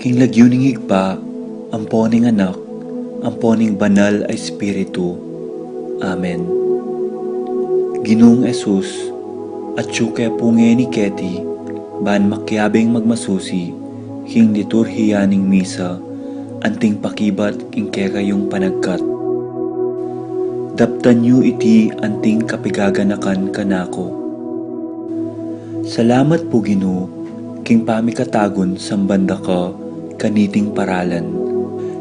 King lagyuning higpa, amponing anak, amponing banal ay Espiritu. Amen. Ginoong Esus, at syuke punge ni Keti, ban makyabing magmasusi, king liturhiyaning misa, anting pakibat king kekayong panagkat. Daptan yu iti anting kapigaganakan kanako. Salamat po Ginoo, king pamikatagon sambanda ka, kaniting paralan.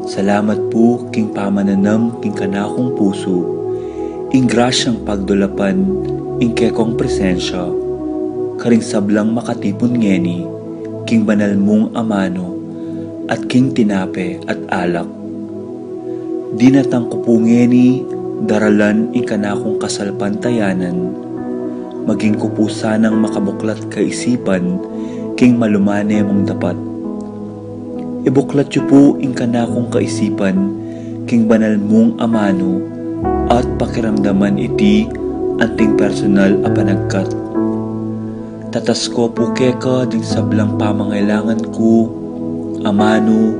Salamat po king pamananam king kanakong puso, ing grasyang pagdulapan, ing kekong presensya, karing sablang makatipon ngeni, king banal mong amano, at king tinape at alak. Dinatang ko po ngeni, daralan ing kanakong kasalpantayanan, maging ko po sanang makabuklat kaisipan, king malumane mong dapat. Ibuklat yu po ing kanakong kaisipan, king banal mong amano, at pakiramdaman iti anting personal a panagkat. Tatas ko po keka ding sablang pamangailangan ko, amano,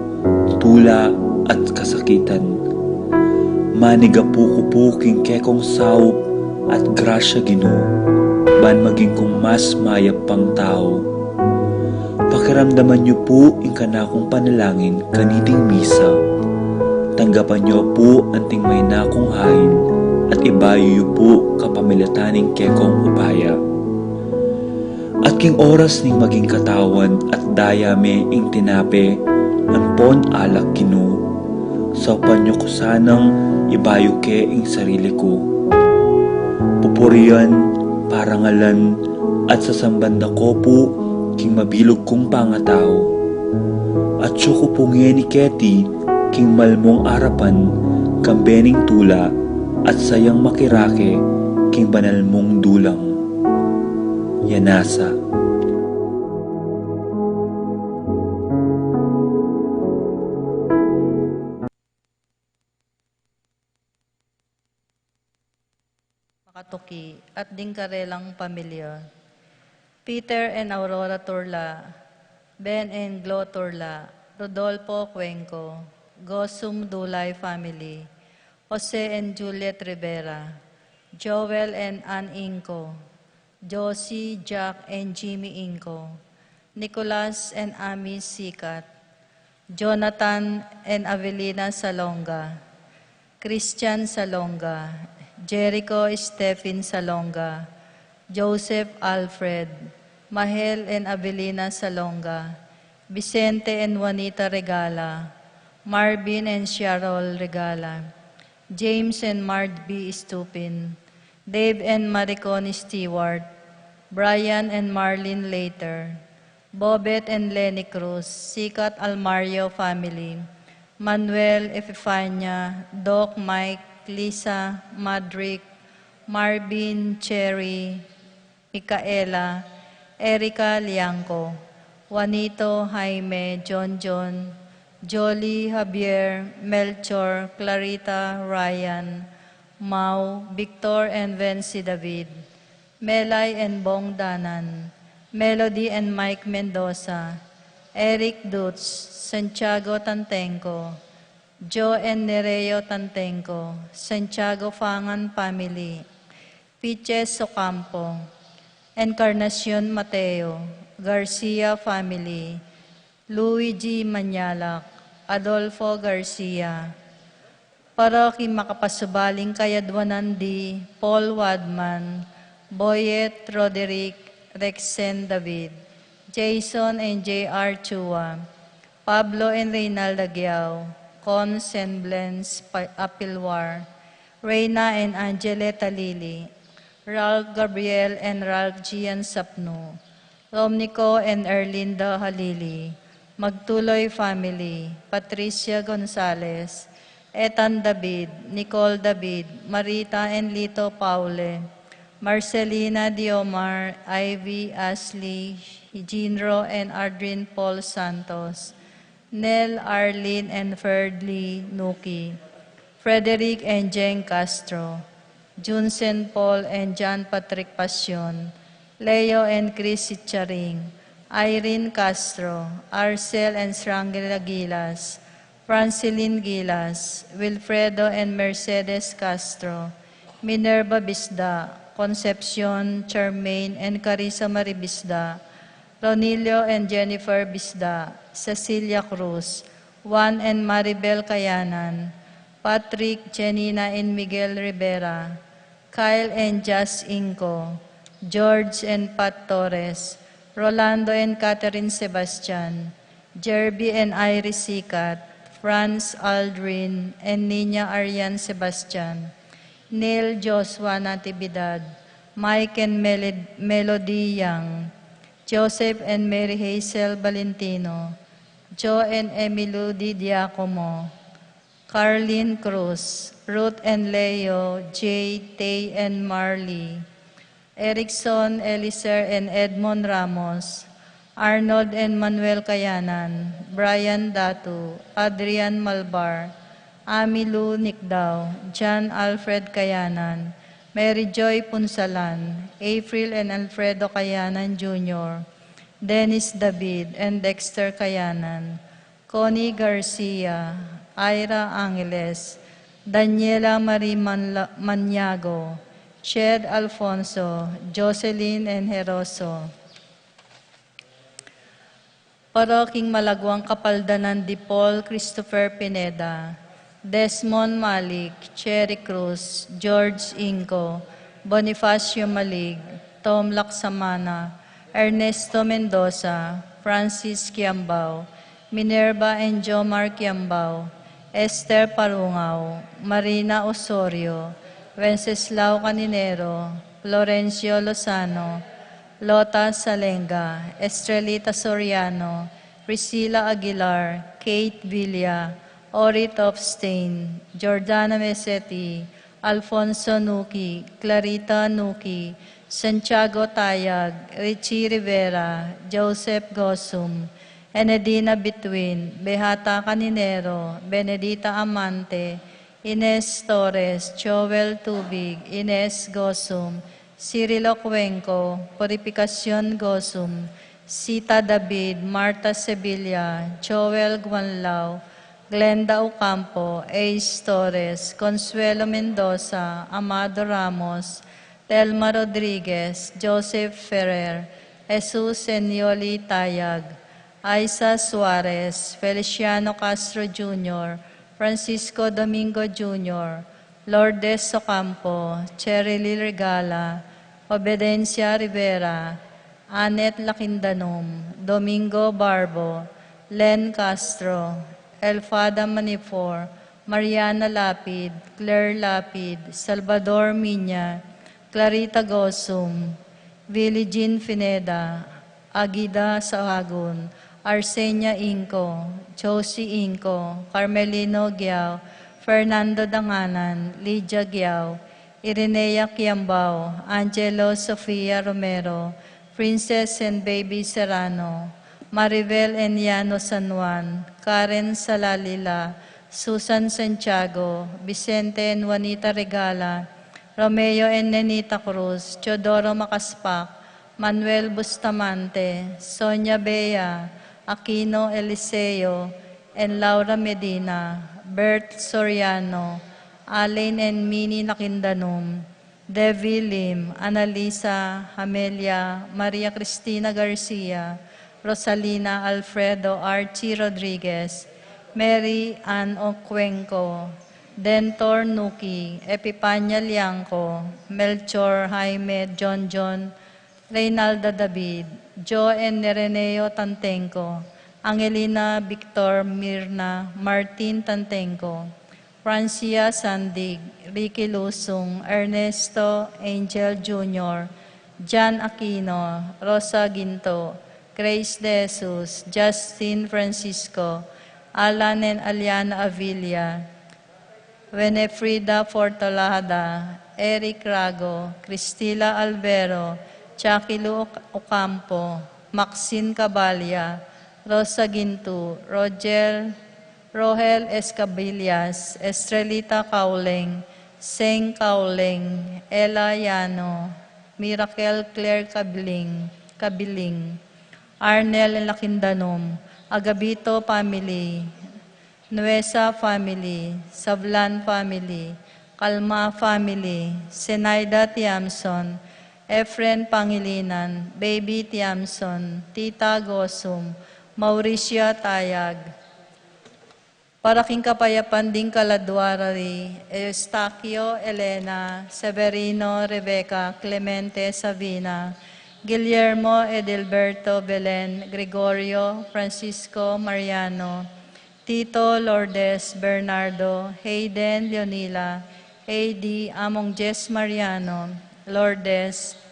tula at kasakitan. Maniga po ko po king kekong saup at grasya Ginoo, ban maging kong mas mayap pang tao. Pakiramdaman niyo po ing kanakong panalangin kaniting misa. Tanggapan niyo po anting may nakong hain at ibayo niyo po kapamilataning kekong upaya. At king oras ning maging katawan at dayame ing tinape anpon alak Ginoo. Saupan niyo ko sanang ibayo ke ing sarili ko. Pupurian, parangalan at sasambanda ko po king mabilog kong pangatao. At siyo ko pungye ni Keti, king malmong arapan, kambening tula, at sayang makirake, king banal mong dulang. Yanasa. Makatuki at dingkarelang pamilya. Peter and Aurora Turla, Ben and Glo Turla, Rodolfo Cuenco, Gosum Dulay family, Jose and Juliet Rivera, Joel and Ann Inco, Josie, Jack and Jimmy Inco, Nicolas and Ami Sikat, Jonathan and Avelina Salonga, Christian Salonga, Jericho Stephen Salonga, Joseph Alfred, Mahel and Avelina Salonga, Vicente and Juanita Regala, Marvin and Cheryl Regala, James and Marby Stupin, Dave and Maricon Stewart, Brian and Marlene Later, Bobet and Lenny Cruz, Sikat Almario family, Manuel Epifania, Doc Mike, Lisa, Madrick, Marvin, Cherry, Micaela, Erica Liangco, Juanito, Jaime, John, Jolie, Javier, Melchor, Clarita, Ryan, Mau, Victor and Vency David, Melay and Bong Danan, Melody and Mike Mendoza, Eric Dutz, Santiago Tantenco, Joe and Nereo Tantenco, Santiago Fangan family, Piches Ocampo, Encarnacion Mateo, Garcia family, Luigi Manyalak, Adolfo Garcia, Paroki makapasubaling kayadwanan di Paul Wadman, Boyet Roderick, Rexen David, Jason and J.R. Chua, Pablo and Reynalda Giao, Con Semblance Apilwar, Reyna and Angeleta Lili, Ralph Gabriel and Ralph Gian Sapno, Romnico and Erlinda Halili, Magtuloy family, Patricia Gonzalez, Ethan David, Nicole David, Marita and Lito Paule, Marcelina Diomar, Ivy Ashley, Jinro and Adrian Paul Santos, Nell Arlene and Ferdly Nuki, Frederick and Jen Castro, Junsen Paul and John Patrick Passion, Leo and Chris Charing, Irene Castro, Arcel and Srangela Gilas, Francilyn Gilas, Wilfredo and Mercedes Castro, Minerva Bisda, Concepcion, Charmaine and Carissa Marie Bisda, Ronilio and Jennifer Bisda, Cecilia Cruz, Juan and Maribel Kayanan, Patrick, Janina and Miguel Rivera, Kyle and Jas Inco, George and Pat Torres, Rolando and Catherine Sebastian, Jerby and Iris Sikat, Franz Aldrin and Nina Arian Sebastian, Neil Joshua Natividad, Mike and Melody Yang, Joseph and Mary Hazel Valentino, Joe and Emilio Di Diacomo, Carlin Cruz, Ruth and Leo, Jay, Tay and Marley, Erickson, Eliser and Edmond Ramos, Arnold and Manuel Kayanan, Brian Datu, Adrian Malbar, Amilu Nikdao, John Alfred Kayanan, Mary Joy Punsalan, April and Alfredo Kayanan Jr., Dennis David and Dexter Kayanan, Connie Garcia, Ira Angeles, Daniela Marie Maniago, Ched Alfonso, Jocelyn and Heroso. Paroking Malagwang Kapaldanan Di Paul Christopher Pineda, Desmond Malik, Cherry Cruz, George Inco, Bonifacio Malig, Tom Laksamana, Ernesto Mendoza, Francis Kiambao, Minerva and Jomar Kiambao, Esther Parungaw, Marina Osorio, Wenceslao Caninero, Florencio Lozano, Lota Salenga, Estrelita Soriano, Priscilla Aguilar, Kate Villa, Ori Topstein, Jordana Mesetti, Alfonso Nuki, Clarita Nuki, Santiago Tayag, Richie Rivera, Joseph Gosum, Enedina Between, Behata Caninero, Benedita Amante, Ines Torres, Joel Tubig, Ines Gosum, Cirilo Cuenco, Purificación Gosum, Sita David, Marta Sevilla, Joel Guanlao, Glenda Ocampo, Ace Torres, Consuelo Mendoza, Amado Ramos, Telma Rodriguez, Joseph Ferrer, Jesus Enyoli Tayag, Aiza Suarez, Feliciano Castro Jr., Francisco Domingo Jr., Lourdes Ocampo, Cheryl Regala, Obedencia Rivera, Anet Lakindanom, Domingo Barbo, Len Castro, Elfada Manifor, Mariana Lapid, Claire Lapid, Salvador Minya, Clarita Gosum, Willie Jean Fineda, Agida Sahagun, Arsenia Inco, Josie Inco, Carmelino Giao, Fernando Danganan, Lydia Giao, Irenea Kiambao, Angelo Sofia Romero, Princess and Baby Serrano, Maribel Enyano San Juan, Karen Salalila, Susan Santiago, Vicente and Juanita Regala, Romeo and Nenita Cruz, Teodoro Makaspak, Manuel Bustamante, Sonia Bea, Aquino Eliseo, and Laura Medina, Bert Soriano, Alain and Minnie Nakindanum, Devi Lim, Annalisa, Amelia, Maria Cristina Garcia, Rosalina Alfredo Archie Rodriguez, Mary Ann Ocuenco, Dentor Nuki, Epipanya Liangco, Melchor Jaime John, Reynalda David, Jo and Nereneo Tantenco, Angelina Victor Mirna, Martin Tantenco, Francia Sandig, Ricky Lusung, Ernesto Angel Jr., John Aquino, Rosa Ginto, Grace De Jesus, Justin Francisco, Alan and Aliana Avilla, Wenefrida Fortalada, Eric Rago, Cristila Albero, Jackie Lu Ocampo, Maxine Cabalya, Rosa Ginto, Rohel Escabillas, Estrelita Cauleng, Seng Cauleng, Ella Yano, Miracle Claire Kabiling, Arnel and Lakindanom, Agabito family, Nuesa family, Sablan family, Kalma family, Senaida Tiamson, Efren Pangilinan, Baby Tiamson, Tita Gosum, Mauricia Tayag, para king kapayapan ding kaladwarari, Eustaquio Elena, Severino Rebecca, Clemente Sabina, Guillermo Edelberto Belen, Gregorio Francisco Mariano, Tito Lourdes Bernardo, Hayden Leonila, AD Among Jess Mariano, Lourdes,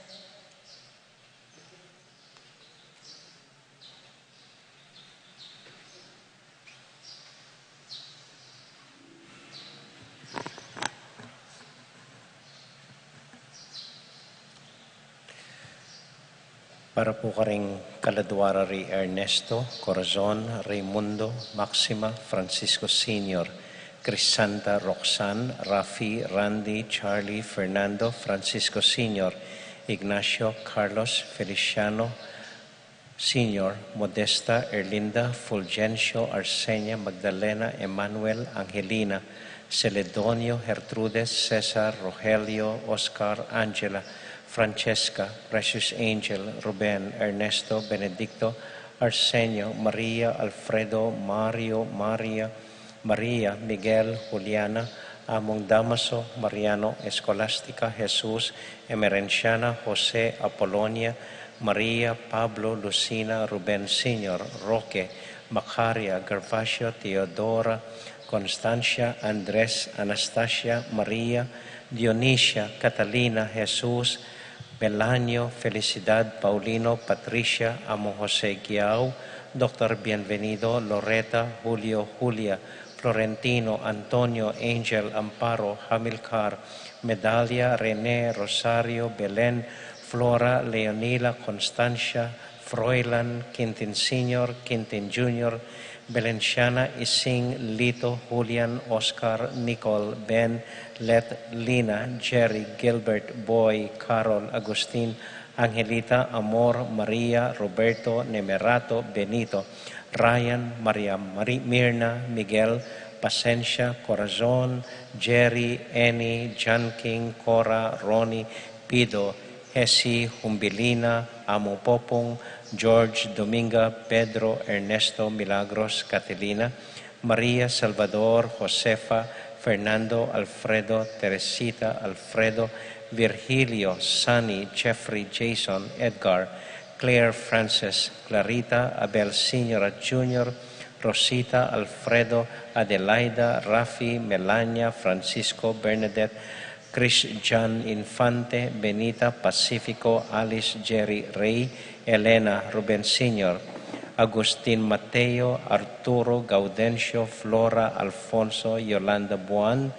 Para po karing Kaladwarari Ernesto, Corazon, Raimundo, Maxima, Francisco Sr., Crisanta, Roxanne, Rafi, Randy, Charlie, Fernando, Francisco Sr., Ignacio, Carlos, Feliciano, Sr., Modesta, Erlinda, Fulgencio, Arsenia, Magdalena, Emmanuel, Angelina, Celedonio, Gertrudes, Cesar, Rogelio, Oscar, Angela, Francesca, Precious Angel, Ruben, Ernesto, Benedicto, Arsenio, Maria, Alfredo, Mario, Maria, Miguel, Juliana, Among Damaso, Mariano, Escolastica, Jesus, Emerenciana, Jose, Apolonia, Maria, Pablo, Lucina, Ruben Sr., Roque, Macaria, Gervasio, Teodora, Constancia, Andres, Anastasia, Maria, Dionisia, Catalina, Jesus, Melanio, Felicidad, Paulino, Patricia, Amo Jose Guiao, Dr. Bienvenido, Loreta, Julio, Julia, Florentino, Antonio, Angel, Amparo, Hamilcar, Medalia, René, Rosario, Belen, Flora, Leonila, Constancia, Froilan, Quintin Sr., Quintin Jr., Belenciana, Ising, Lito, Julian, Oscar, Nicole, Ben, Let, Lina, Jerry, Gilbert, Boy, Carol, Agustin, Angelita, Amor, Maria, Roberto, Nemerato, Benito, Ryan, Maria, Mirna, Miguel, Pasencia, Corazon, Jerry, Annie, John King, Cora, Ronnie, Pido, Hesi, Humbilina, Amo Popong, George, Dominga, Pedro, Ernesto, Milagros, Catalina, Maria, Salvador, Josefa, Fernando, Alfredo, Teresita, Alfredo, Virgilio, Sunny, Jeffrey, Jason, Edgar, Claire, Frances, Clarita, Abel Sr. Jr., Rosita, Alfredo, Adelaida, Rafi, Melania, Francisco, Bernadette, Chris John Infante, Benita, Pacifico, Alice, Jerry, Ray, Elena, Ruben Sr., Agustin Mateo, Arturo, Gaudencio, Flora, Alfonso, Yolanda Buan,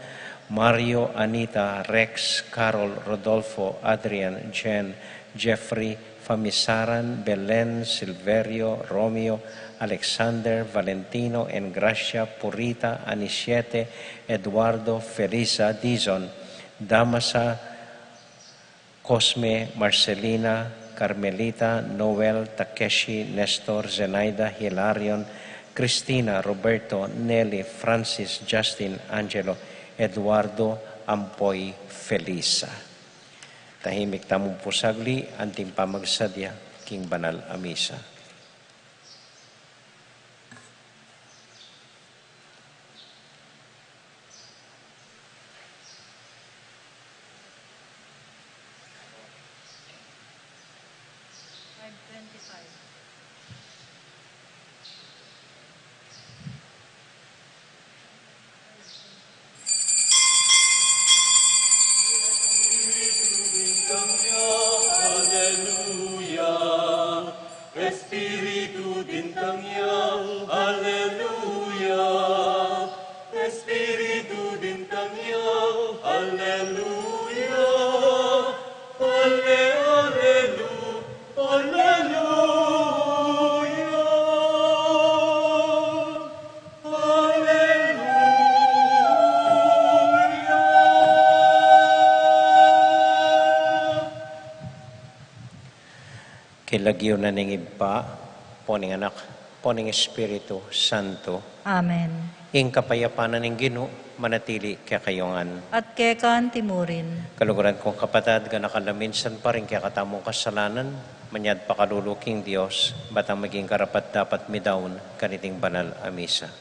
Mario, Anita, Rex, Carol, Rodolfo, Adrian, Jen, Jeffrey, Famisaran, Belen, Silverio, Romeo, Alexander, Valentino, Engracia, Purita, Anisiete, Eduardo, Felisa, Dizon, Damasa, Cosme, Marcelina, Carmelita, Noel, Takeshi, Nestor, Zenaida, Hilarion, Cristina, Roberto, Nelly, Francis, Justin, Angelo, Eduardo, Ampoy, Felisa. Tahimik tamong pusagli, anting pamagsadya, king banal amisa. Espíritu bintang niya, Alleluia. Espíritu bintang niya, Alleluia. Alleluia. Kilagyo na ning iba, poning Anak, poning Espiritu Santo. Amen. Ing kapayapaan ng Ginoo, manatili kaya kayongan. At kekan timurin. Kaluguran kong kapatad, ganakalaminsan pa rin kaya katamong kasalanan, manyad pakaluluking Diyos, batang maging karapat dapat midawn, kaniting banal a misa.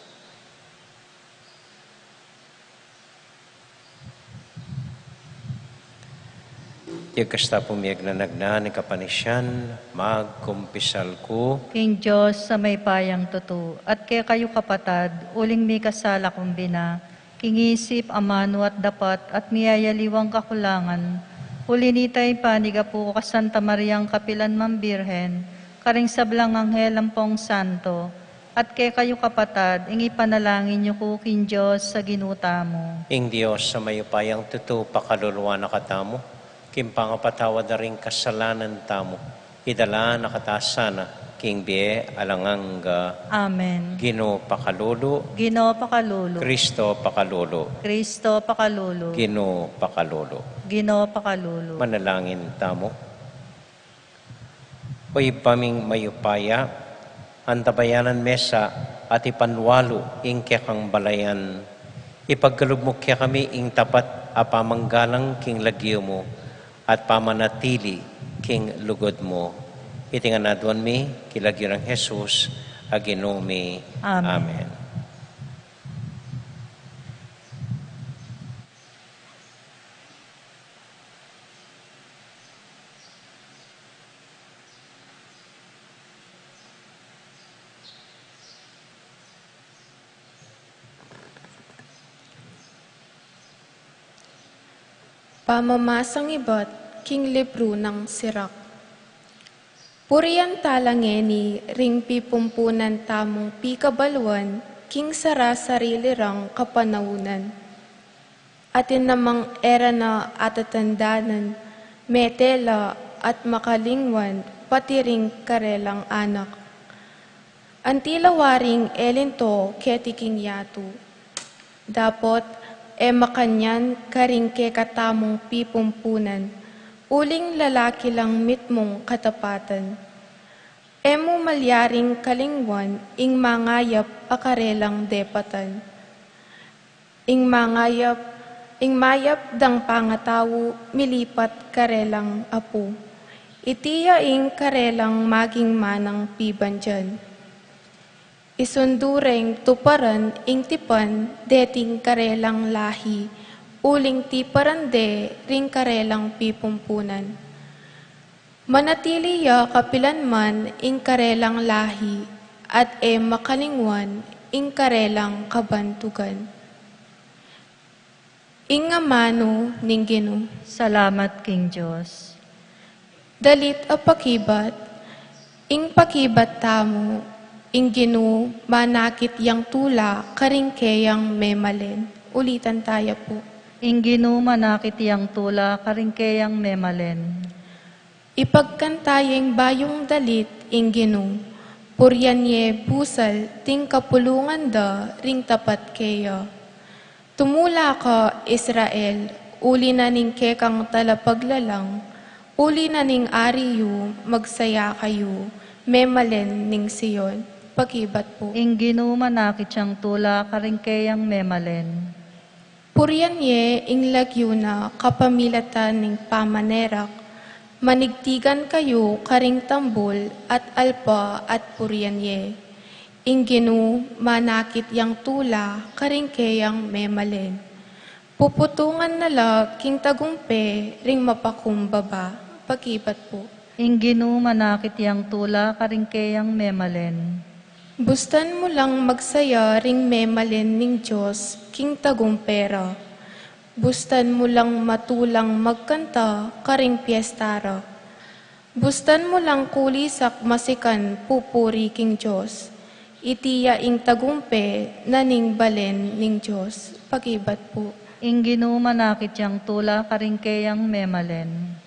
Yung kasta pumiyag na nagnan, kapanisyan, magkumpisal ko, King Diyos sa may payang tutu, at kaya kayo kapatad, uling may kasala kumbina, kingisip, amano at dapat, at miyayaliwang kakulangan, uli nitay paniga po ka Santa Mariang Kapilan Mambirhen, karing sablang anghel ampong santo, at kaya kayo kapatad, ingi panalangin niyo ko King Diyos sa ginuta mo. ing Diyos sa mayupayang tutu, pakaluluwa na katamo, kimpangapatawad na rin kasalanan tamo, idala nakatasana, king bie alanganga, Amen. Ginoo pakalulu, Ginoo pakalulu. Kristo pakalulu, Kristo pakalulu. Ginoo pakalulu. Ginoo pakalulu. Manalangin tamo. Oy paming mayupaya, antabayanan mesa at ipanwalo ing kang balayan. Ipagkalub mo kaya kami ing tapat apamanggalang king lagyo mo at pamanatili king lugod mo. Itingan naduan mi, kilagyo ng Jesus, agino mi. Amen. Amen. Pamamasang iba't king libro ng Sirak. Puriyan talangeni ring pipumpunan tamong pikabaluan king sara sarili rang kapanaunan. Atin namang era na atatandanan, metela at makalingwan pati ring karelang anak. Antilawaring elinto ketiking yatu. Dapot makanyan karing ke katamong pipumpunan, uling lalaki lang mitmong katapatan. Emo malyaring kalingwan, ing mangayap akarelang depatan. Ing mayap dang pangatawu, milipat karelang apo. Itiya ing karelang maging manang pibanjan. Isundureng tuparan ing tipan deting karelang lahi, uling tiparan de ring karelang pipumpunan. Manatiliya kapilanman ing karelang lahi, at makalingwan ing karelang kabantugan. Ing amano ning Ginoo. Salamat King Diyos. Dalit a pakibat, ing pakibat tamo, ing Ginoo manakit yang tula karing keyang memalen. Ulitan tayo po. Ingginu manakit yang tula karingkeyang memalen. Ipagkantayeng bayong dalit ing Ginoo, puryanye busal ting kapulungan da ring tapat keya. Tumula ka Israel, uli na ning kekang talapaglalang, uli na ning ariyo, magsaya kayo, memalen ning Siyon. Pakibat po. Ingginu manakit yang tula karingkeyang memalen. Puryanye ing lagyo na kapamilatan ning pamanerak, manigtigan kayo karing tambol at alpa at puryanye. Ing Ginoo manakit yang tula karingkeyang memalen. Puputungan nala king tagumpe ring mapakumbaba. Pakibat po. Ingginu manakit yang tula karingkeyang memalen. Bustan mo lang magsaya ring memalen ning Diyos, king tagumpera. Bustan mo lang matulang magkanta, karing piyestara. Bustan mo lang kulisak masikan, pupuri king Diyos. Itiya ing tagumpe, naning balen ning Diyos. Pakibat po. Ingginu manakit yang tula karingkeyang memalen.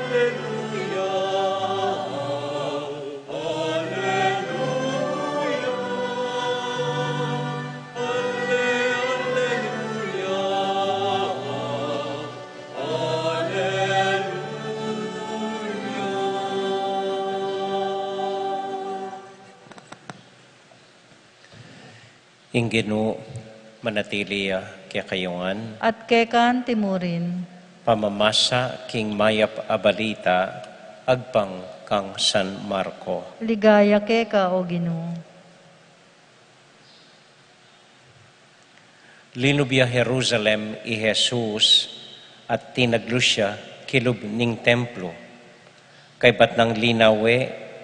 Alleluia, alleluia, alleluia. Inginu manatili kaya kayungan, at kekan timurin. pamamasa king mayap abalita, agpang kang San Marco. Ligaya keka o Ginoo. Linubya Jerusalem i Jesus at tinaglusya kilub ning templo. Kay bat ng linawe,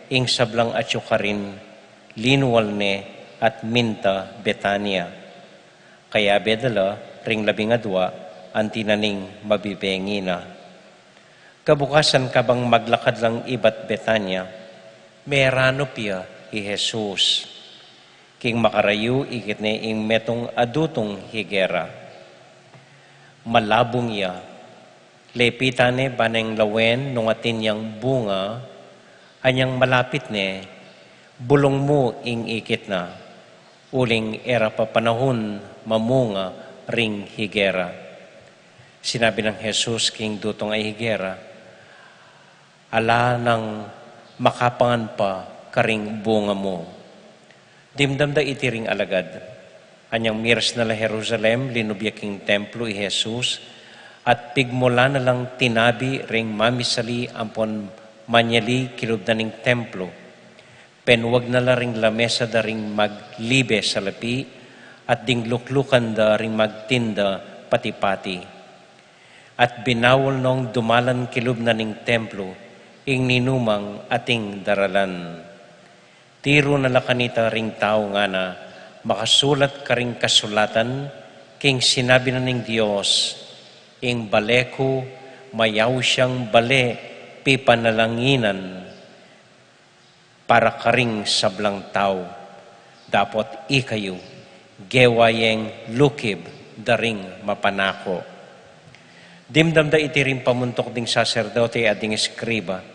ing sablang atyukarin, linuwal ne at minta Betania. Kaya bedala, ring 12, ang tinaning mabibengi na. Kabukasan ka bang maglakad lang ibat Betania, merano piya i Jesus. King makarayu ikit ne ing metong adutong higera. Malabong ya, lepitane baneng lawen nung atin yang bunga, anyang malapit ne, bulong mo ing ikit na, uling era pa panahon mamunga ring higera. Sinabi ng Jesus king dutong ay higera, ala nang makapangan pa karing bunga mo. Dimdamda itiring alagad. Anyang miras na la Jerusalem, linubya king templo i Jesus, at pigmula na lang tinabi ring mamisali ampon manyali kilub na ning templo. Penwag na la ring lamesa da ring maglibe sa lapi, at dingluklukan da ring magtinda pati-pati. At binawol nung dumalan kilub na ning templo, ing ninumang ating daralan. Tiro na lakanita ring tao nga na, makasulat ka ring kasulatan, king sinabi na ning Diyos, ing baleko, mayaw siyang bale, pipanalanginan, para karing sablang tao. Dapat ikayo, gewayeng lukib, daring mapanako. Dimdamda itiring pamuntok ding saserdote at ding eskriba,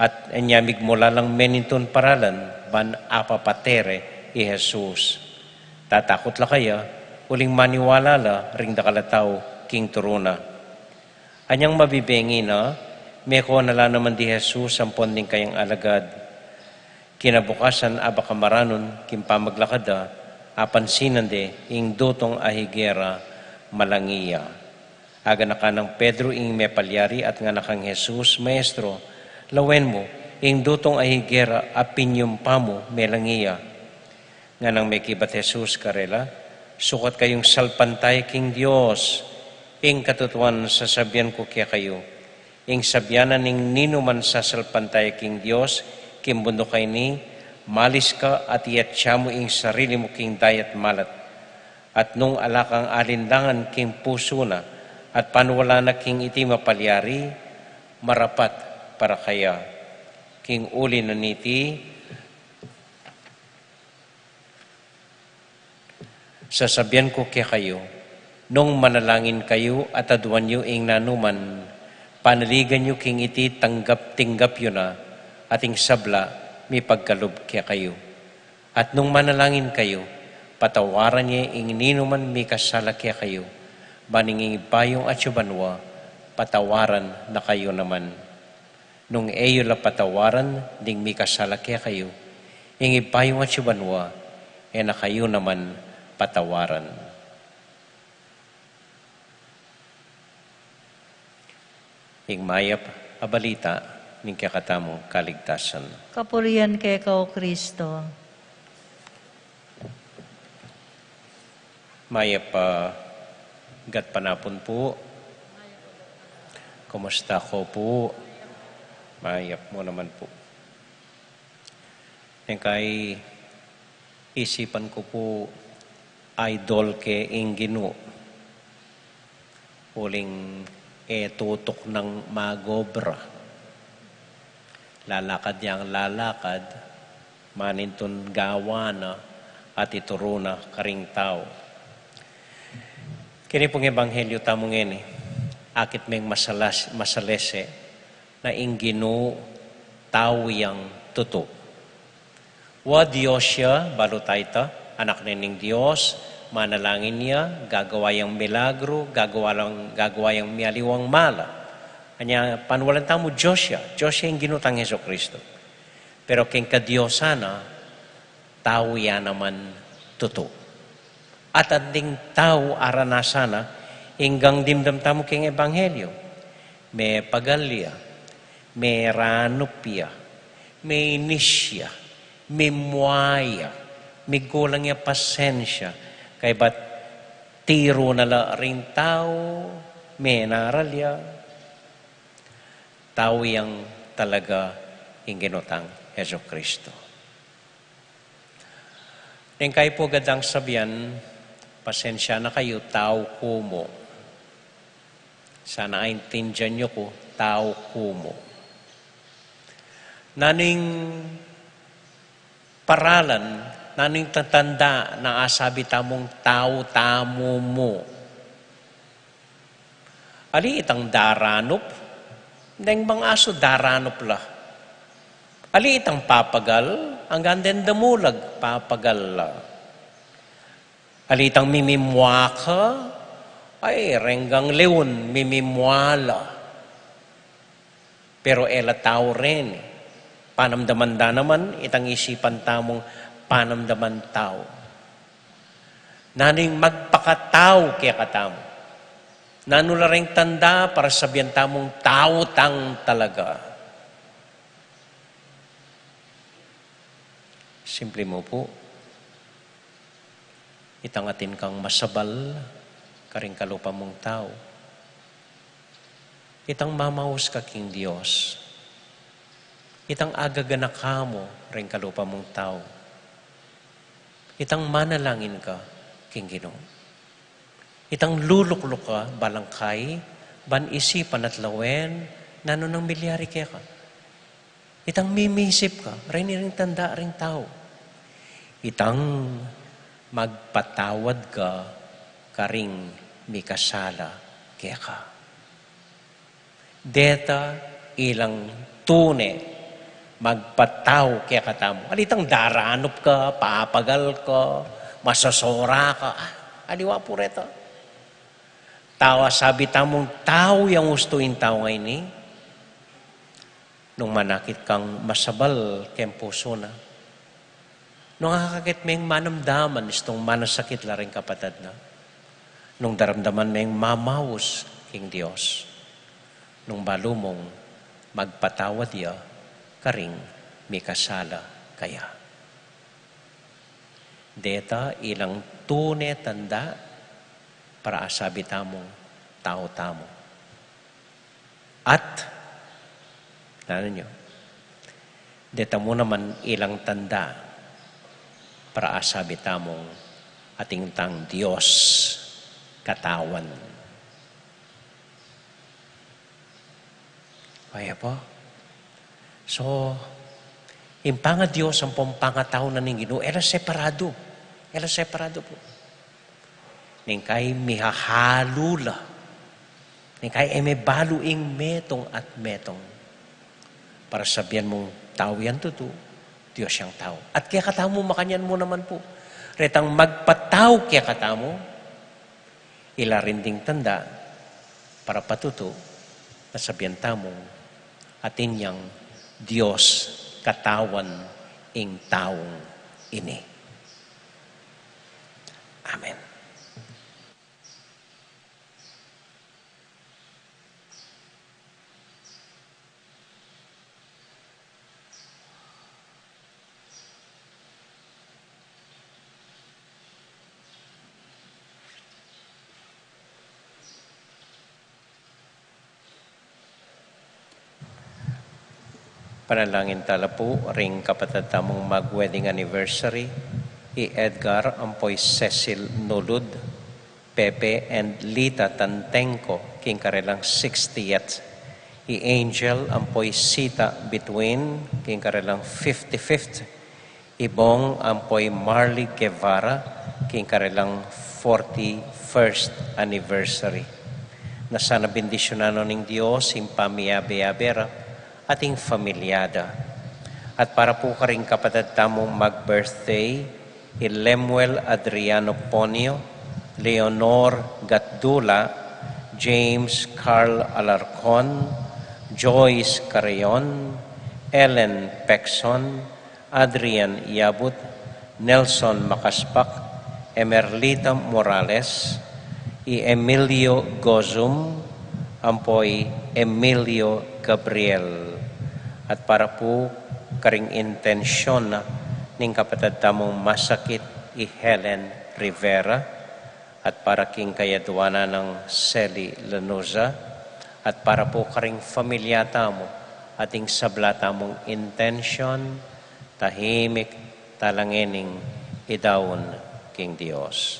at enyamig mula lang meninton paralan, ban apapatere i Jesus. Tatakot la kaya, uling maniwala la, ring dakalataw, king turuna. Anyang mabibengi na, meko nala naman di Jesus, ang ponding kayang alagad. Kinabukasan abakamaranon, kimpamaglakada, apansinan de, ing dutong ahigera, malangiya. Aga na ka ng Pedro ing mepalyari at nga nakang Jesus, Maestro, lawen mo, ing dutong ahigera, apinyum pa mo, melangiya. Nga nang may kibat Jesus karela, sukat kayong salpantay king Diyos, ing katutuan sasabihan ko kaya kayo, ing sabyanan ning ninuman sa salpantay king Diyos, kimbundo kay ni, malis ka at iatya mo ing sarili mo king dayat malat. At nung alakang alinlangan king puso na, at panwala na king iti mapalyari, marapat para kaya. King uli na niti, sasabihan ko kaya kayo, nung manalangin kayo at aduan nyo ing nanuman, panaligan nyo king iti tinggap yun na, ating sabla, may pagkalob kaya kayo. At nung manalangin kayo, patawaran niya ing ninuman may kasala kaya kayo, baninging ibayong at yubanwa, patawaran na kayo naman. Nung eyo la patawaran, ding may kasala kaya kayo, ing ibayong at yubanwa, na kayo naman patawaran. Ing mayap abalita, ning kakatamong kaligtasan. Kapurian keka o Kristo. Mayap gat panapon po. Kumusta ko po? Mayap mo naman po. Yung kay isipan ko po, idol ke Inginu. Uling tutok ng magobra. Lalakad niyang lalakad, manintun gawa na at ituro na karing tao. Kini pong ebanghelyo tamong ini, akit may masalese na Inginu tao yang tuto. Wa Diyos siya, balutayta, anak nining Diyos, manalangin niya, gagawa yung milagro, gagawa yung mialiwang mala. Kanya panwalan tamo Diyos siya yung ginutang Heso Kristo. Pero king ka Diyos sana, tao yan naman tuto. at anding tao aranasana inggang dimdam tamo king ebanghelyo. May pagalya, may ranupya, may nisya, may muaya, may gulang ya pasensya, kay bat tiro na la rin tao, may naralya, tao yang talaga inginutang Heso Kristo. Neng kayo po gadang sabihan, pasensya na kayo, tao kumo. Sana aintindihan nyo ko, tao kumo. Naning paralan, naning tatanda na asabi tamong tao tamo mo. Ali itang daranop, neng mga aso daranop la. Ali itang papagal, ang ganden damulag, papagal la. Ali itang mimimwaka, ay renggang leon, mimimwala. Pero ela tao rin. Panamdaman da naman, itang isipan tamong panamdaman tao. Naning magpakatao kaya katamo. Nanula rin tanda para sabihan tamong tao tang talaga. Simple mo po, itangatin kang masabal, karing kalupa mong tao. Itang mamahus ka king Diyos. Itang agaganak ka mo, ring kalupa mong tao. Itang manalangin ka, king Ginoo. Itang luluklok ka, balangkay, ban isipan at lawen, nano ng milyari kaya ka. Itang mimisip ka, rin tanda ring tao. Itang magpatawad ka, karing mikasala kaya ka. Deta ilang tune, magpataw kaya katamo. Alitang daranop ka, papagal ka, masasora ka. Aliwa po reto. Tawa sabi tamong tao yung gustuin tao ngayon ni. Nung manakit kang masabal kem puso na. Nung nakakakit may manamdaman, istong manasakit la rin kapatid na. Nung daramdaman may mamawos king Diyos. Nung balumong magpatawad ya, karing may kasala kaya. Deta ilang tune tanda para asabi tamong tao tamo. At, ano nyo, deta mo naman ilang tanda para asabi tamong ating tang Diyos katawan. Kaya po. So, impanga Diyos ang pangataw na ning Ginoo, era separado. Era separado po. Ning kay mihahalula. Ning kay may baluing metong at metong. Para sabihan mong tao yan tuto, Diyos siyang tao. At kaya katamo, makanyan mo naman po. Retang magpataw kaya katamo, ilarinding tanda para patuto na sabihan tamong atin niyang Diyos katawan ing taong ini. Amen. Panalangin tala po, ring kapatid tamong mag-wedding anniversary, i-Edgar Ampoy Cecil Nulud, Pepe and Lita Tantenko, king karelang 60th, i-Angel Ampoy Sita Between, king karelang 55th, Ibong Ampoy Marley Guevara, king karelang 41st anniversary. Na sana bendisyonanon ng Diyos, impamiyabe-abera, ating familyada. At para po ka rin kapatid tamong mag-birthday, Lemuel Adriano Ponio, Leonor Gatdula, James Carl Alarcon, Joyce Carreon, Ellen Pexon, Adrian Yabut, Nelson Makaspak, Emerlita Morales, i Emilio Gozum, ampoy Emilio Gabriel. At para po karing intensyon na ning kapatid tamong masakit i Helen Rivera, at para king kayadwana ng Sally Lanuza, at para po karing familiata mo ating sablata mong intensyon, tahimik talangining idawon king Dios.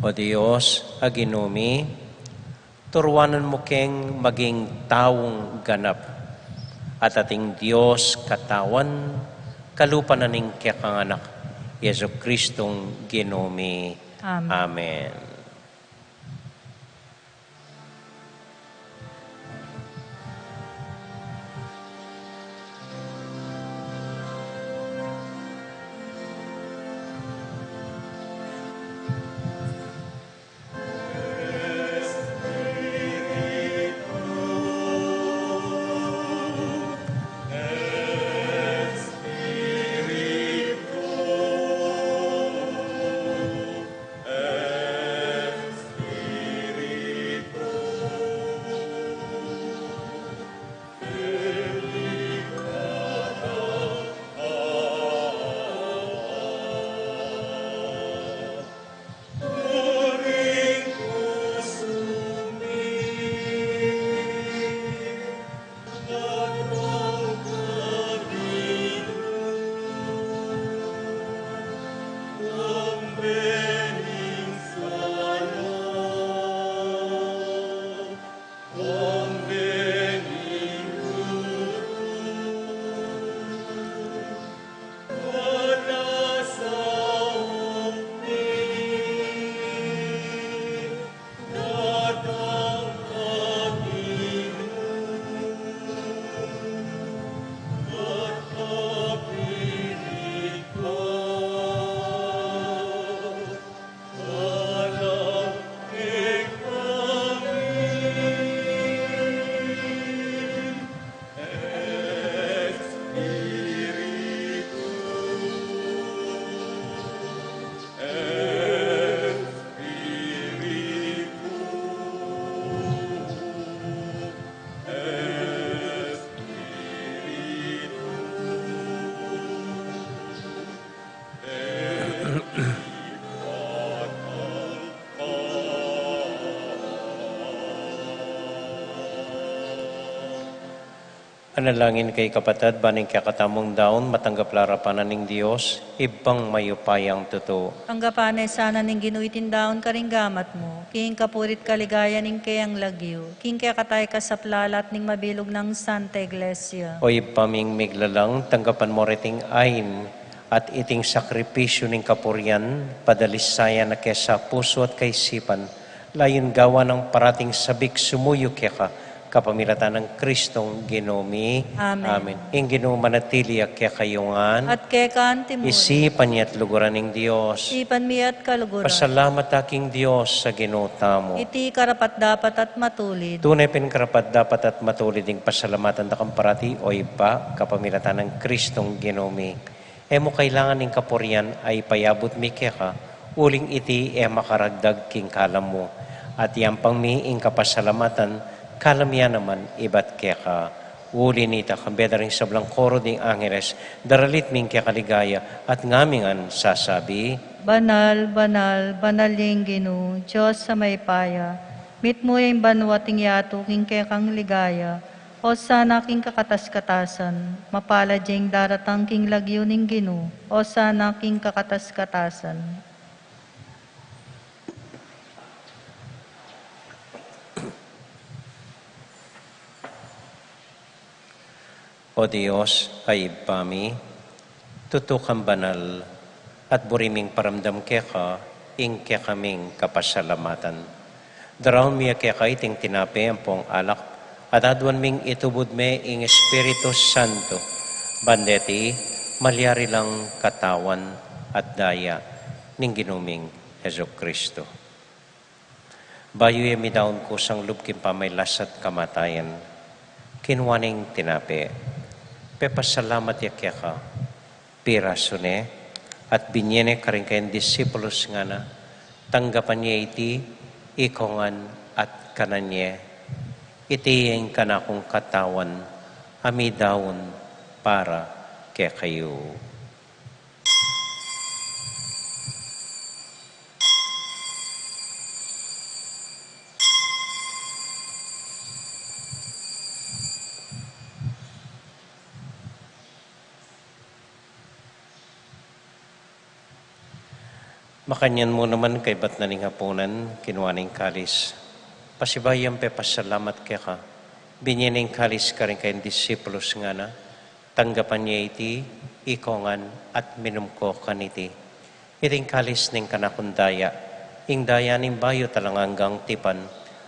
O Diyos, aginumi, turuanan mo keng maging taong ganap at ating Diyos katawan, kalupan na ning kakanganak, Yesu Kristong ginumi. Amen. Amen. Analangin kay kapatid, baning kakatamong daon, matanggap larapanan ng Diyos, ibang mayupayang totoo. Tanggapanay sana ning ginuitin daon karing gamat mo, king kapurit kaligaya ning kayang lagyo, king kaya katay ka sa plalat ning mabilog ng Santa Iglesia. O ipaming miglalang, tanggapan mo riting ayin, at iting sakripisyo ning kapurian, padalisaya na kesa puso at kaisipan, layon gawa ng parating sabik sumuyo kaya ka, kapamilatan ng Kristong ginumi. Amen. Ing ginumanatili kaya kayungan, At kaya kantimul, isipan niya at luguran ng Diyos. ipan mi at kaluguran, Pasalamat aking Diyos sa ginuta mo. iti karapat dapat at matulid. Tunay pinkarapat dapat at matulid ng pasalamatan na kamparati o iba kapamilatan ng Kristong ginumi. Emo kailangan ng kapurian ay payabot mi kaya ka, uling iti makaragdag king kalam mo. At yang pang mi ing kapasalamatan, kalamya naman ibat kaya ka. Uli nita kambeda rin sa blang koro ding Angeles, daralit ming kaya kaligaya at ngamingan sasabi, Banal, banal, banaling Ginu, Diyos sa may paya, mit mo yung banwating yato king kaya kang ligaya, o sana king kakatas-katasan, mapala jeng daratang king lagyo ning Ginu, o sana king kakatas-katasan. O Diyos, ay pami, tutukang banal, at buriming paramdam kaya ka, ing kaya kaming kapasalamatan. Daraon miya kaya ka iting tinapi ang pong alak, at adwan ming itubod me ing Espiritu Santo, bandeti, malyari lang katawan at daya, ning ginuming Heso Kristo. Bayo yami daon ko sang lubkim pa may lasat kamatayan. Kinwaning tinapi. Pepasalamat yakya ka. Piraso ne. At binyene ka rin kayong disipulos nga na. Tanggapan niya iti. Ikongan at kananye. Itiyeng ka na kong katawan. Ami daon para kaya kayo. Makanyan mo naman kay ba't naning hapunan, kinuwaning kalis. Pasibayang pe pasalamat kaya ka. Binyaning kalis ka rin kayong disipulos nga na. Tanggapan niya iti, ikongan at minum ko kaniti. Iting kalis ning kanakundaya. Ing daya ning bayo talang hanggang tipan.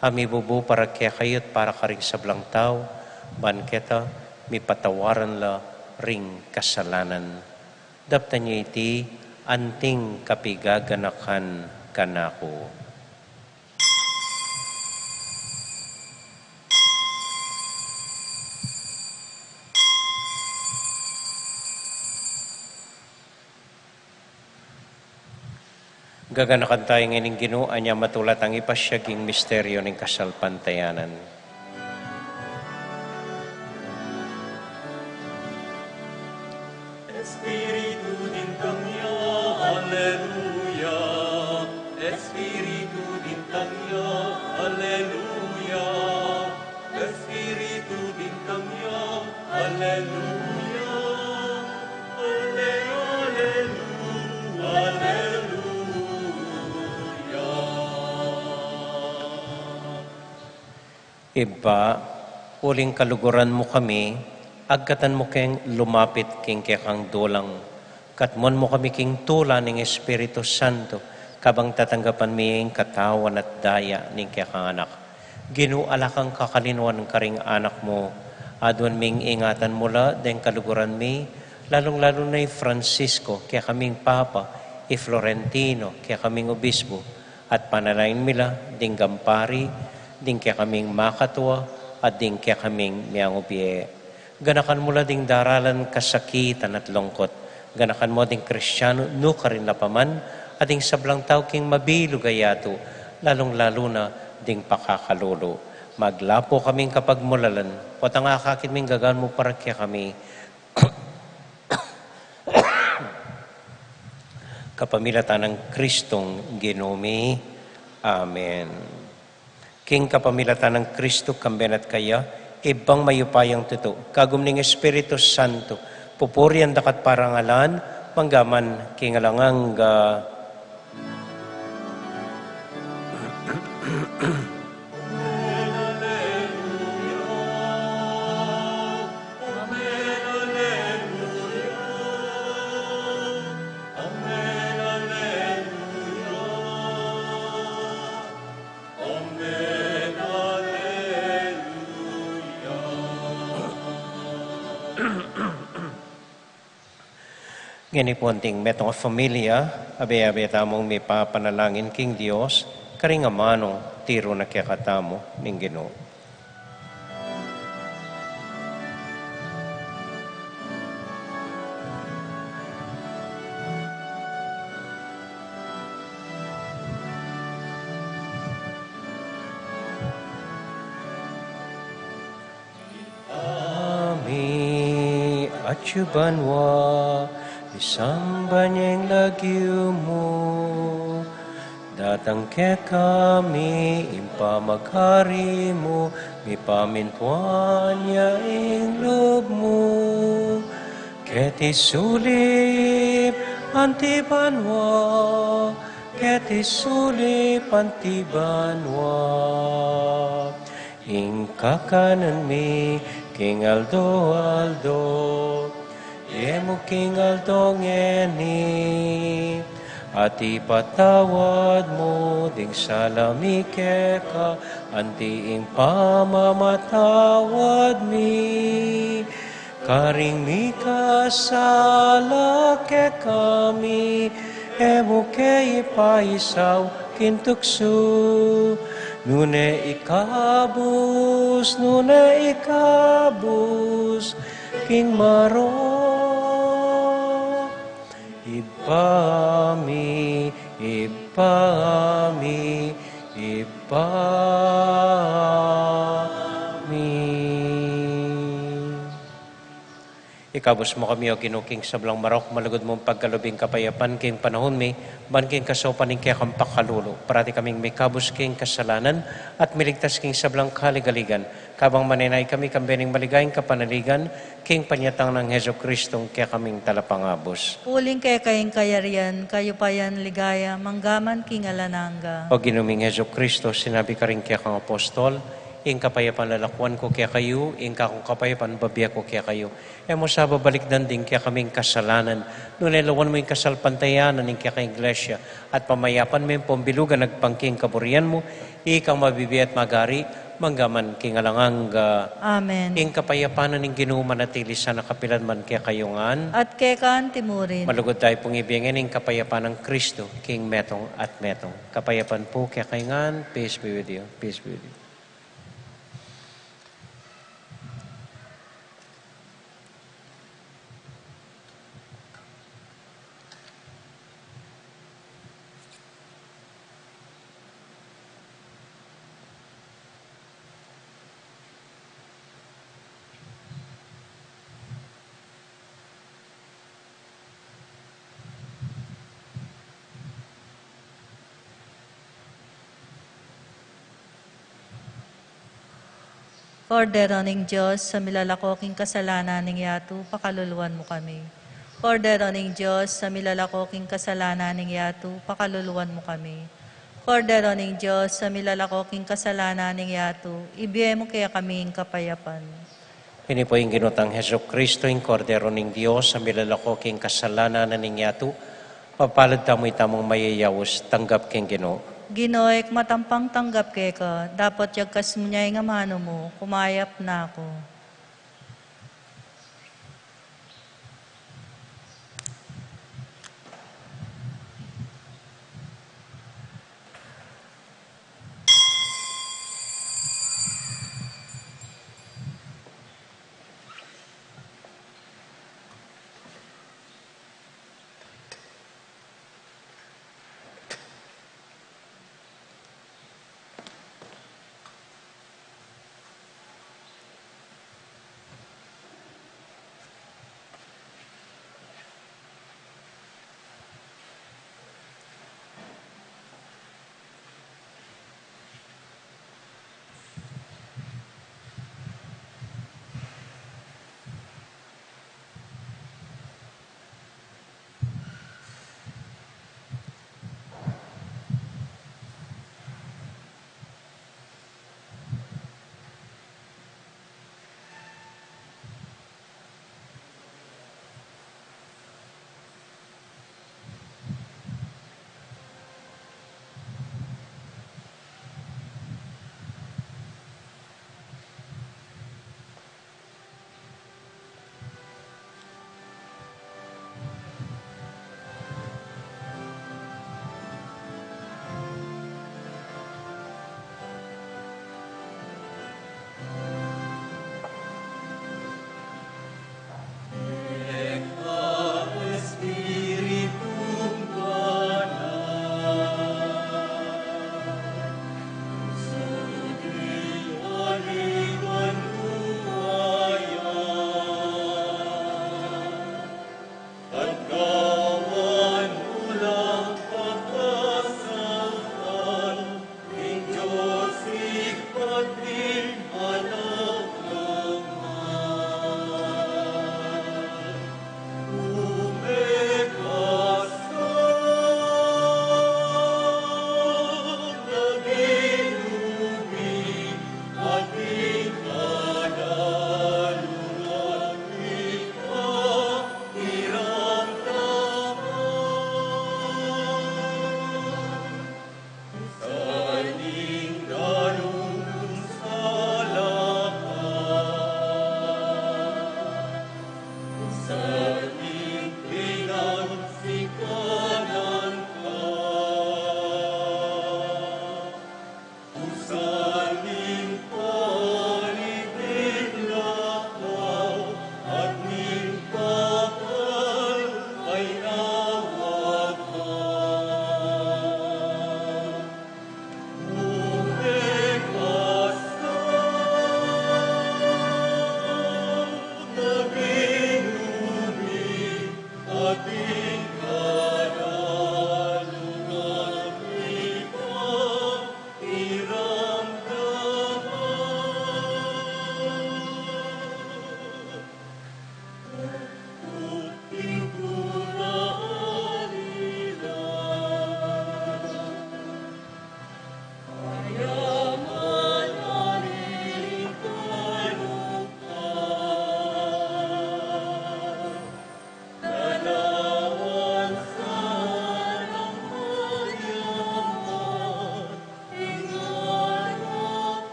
Ami bubu para kaya kayot para ka rin sablang tao. Banketa, mi patawaran la ring kasalanan. Dapta niya iti, anting kapigaganakan kanako. Gaganakan tayo ngayon Ginoo, anya matulat ang ipasyaging misteryo ng kasalpantayanan. Espiritu bintang ya, Alleluia. Espiritu bintang ya, Alleluia. Espiritu bintang ya, Alleluia. Alleluia. Alleluia. Iba, uling kaluguran mo kami, agkatan mo keng lumapit king kekang dulang. Katmon mo kami king tula ng Espiritu Santo, kabang tatanggapan miyeng katawan at daya ng kekang anak. Ginuala kang kakalinuan ng karing anak mo, adwan ming ingatan mula den kaluguran mi, lalong-lalo na Francisco, kaya kaming Papa, Florentino, kaya kaming Obispo, at panalain mila, ding Gampari, ding kaya kaming Makatwa, at ding kaya kaming Miangobie. Ganakan mula ding daralan kasakitan at lungkot. Ganakan mo ding Kristyano, no ka rin napaman, at ding sablang tao king mabilo gayato, lalong-lalo na ding pakakalulo. Maglapo kaming kapag mulalan, o tanga kakit ming gagaan mo para kaya kami, kapamilatan ng Kristong Ginoomi. Amen. King kapamilatan ng Kristo kambenat kaya, ibang mayupayang tuto, kagum ning Espiritu Santo, pupurian dakat parangalan, manggaman kingalangang Ginipunting metong familia, abe-abe tamong may papanalangin king Dios, karingamanong tiro na kiyakatamo ning Ginoo. Ami achubanwa isamba niyang lagyo mo, datang ke kami, impa maghari mo, mipamintuan niya ing loob mo. Keti sulip antibanwa, keti sulip antibanwa. Ing kakanan mi, king Aldo, Emo king aldongeni, at ipatawad mo ding salamike ka, antiing pamamatawad mi. Karing mi kasala ke kami, Ewo ke ipaisaw kintukso. Nune ikabus, king maro. Ibami, ibami, ibami. Ikabos mo kami o ginuking sablang marok, malugod mong pagkalubing kapayapan, king panahon mi, ban king kasopaning kaya kang pakalulo. Parati kaming may kabos king kasalanan, at miligtas king sablang kaligaligan. Kabang maninay kami kambening maligayang kapanaligan, king panyatang ng Heso Kristong kaya kaming talapangabos. Uling kay kayong kayarian, kayo pa yan ligaya, manggaman king alananga. O ginuming Heso Kristo, sinabi ka rin kaya kang apostol, ing kapayapan lalakwan ko kaya kayo, ing kakong kapayapan babiya ko kaya kayo. E mo sa babalik din kaya kaming kasalanan, nunelawan mo yung kasalpantayanan ng kaya kang iglesia, at pamayapan mo yung pambilugan nagpangking kaburian mo, ikang mabibi at magari, manggaman king alanganga. Amen. Ing kapayapanan ng ginumanatili sa nakapilan man kaya kayungan, At kay kaan timurin. malugod tayo pong ibigin ng kapayapan ng Kristo, King Metong at Metong. Kapayapan po kaya kayungan, peace be with you, peace be with you. Kordero ning Diyos, sa milalakoking kasalanan ning yatu, pakaluluwan mo kami. Kordero ning Diyos, sa milalakoking kasalanan ning yatu, pakaluluwan mo kami. Kordero ning Diyos, sa milalakoking kasalanan ning yatu, ibiye mo kaya kaming kapayapan. Ini po yung ginutang Heso Kristo, yung kordero ng Diyos, sa milalakoking kasalanan na ninyato, papalad tamo'y tamong mayayawos, tanggap king Ginoo. Ginoek matampang tanggap kay ka, dapat yagkas mo niya yung amano mo, kumayap na ako.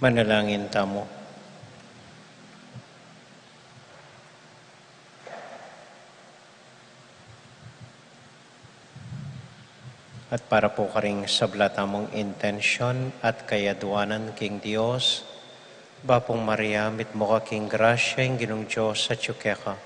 Manalangin tamo. At para po karing sabla tamong intensyon at kayaduanan king Dios, Bapong Maria, mit mo ka king grasya, yung ginong Diyos sa tsukeka.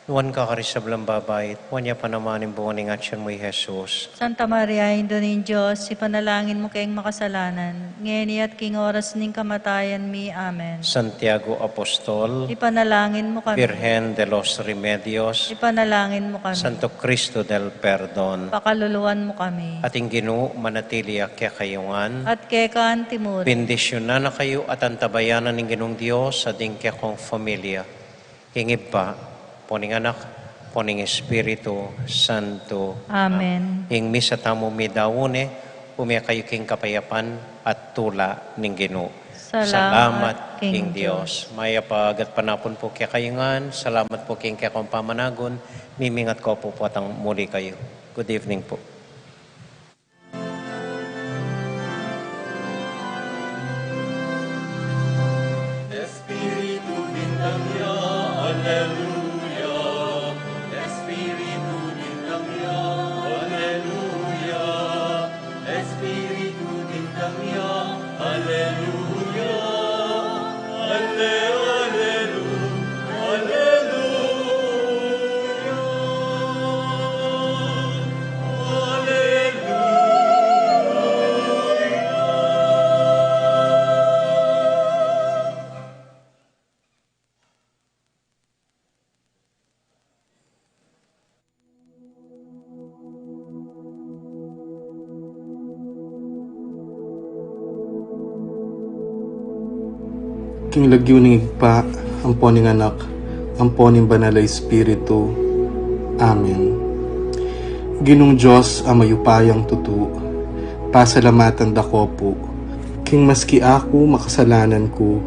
Nuwan ka karisablang babait, wanya pa naman yung buwaning atyan mo, Jesus. Santa Maria, Indo ning Diyos, ipanalangin mo kayong makasalanan, ngayon at king oras ning kamatayan mi. Amen. Santiago Apostol, Ipanalangin mo kami. Virgen de los Remedios, Ipanalangin mo kami. Santo Cristo del Perdon, Pakaluluan mo kami. ating Ginoo manatili kaya kayungan, At kay kaantimod, bendisyon na kayo at antabayanan ng Ginong Diyos sa kaya kong familia. Hingib pa, poning anak, poning Espiritu Santo. Amen. Hing misa tamo mi dawone, umya kayo king kapayapan at tula ning Ginoo. Salamat king Dios. Maya pagat panapon po kaya kayungan, salamat po king kaya kong pamanagon, mimingat ko po po atang muli kayo. Good evening po. Espiritu bintang ya, Alleluia. Espiritu bintang ya, Alleluia. Espiritu bintang ya, Alleluia. King lagyo ning igpa, amponing anak, amponing banalay espiritu. Amen. Ginong Diyos ang mayupayang tutu, pasalamatan dako po. King maski ako makasalanan ko,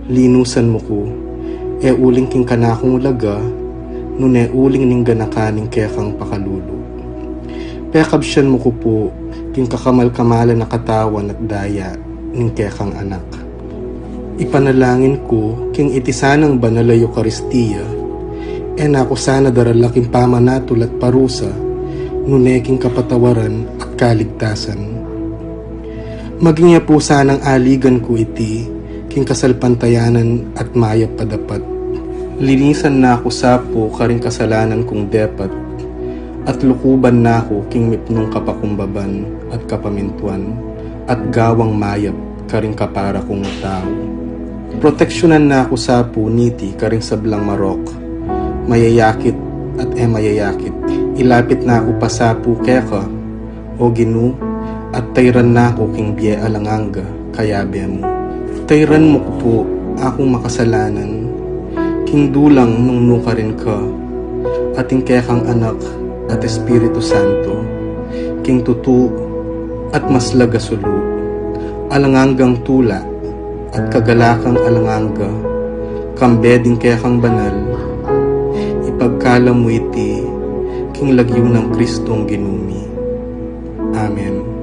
linusan mo ko, e uling king kanakong laga, nun e uling ning ganakaning kekang pakalulu. Pekabsyan mo ko po, king kakamal-kamalan na katawan at daya, ning kekang anak. Ipanalangin ko, king itisanang banalay Eucharistia, e nako sana daralaking pamanatul at parusa, nuneking kapatawaran at kaligtasan. Maging po sanang aligan ko iti, king kasalpantayanan at mayap padapat. Linisan na ako sapo karing kasalanan kong depat, at lukuban na ako king mipnong kapakumbaban at kapamintuan, at gawang mayap karing kapara kong tao. Proteksyonan na ako sa puniti karing sablang marok, mayayakit at mayayakit. Ilapit na ako pa sa keka, o Ginu, at tayran na ako king biye alanganga, kayabe mo. Tayran mo ko po akong makasalanan, king dulang nung nuka rin ka, ating kekang anak at Espiritu Santo, king tutu at maslaga sulu, alangangang tula, at kagalakang alanganga, kambeding kekang banal, ipagkala mo iti, king lagyo ng Kristong ginumi. Amen.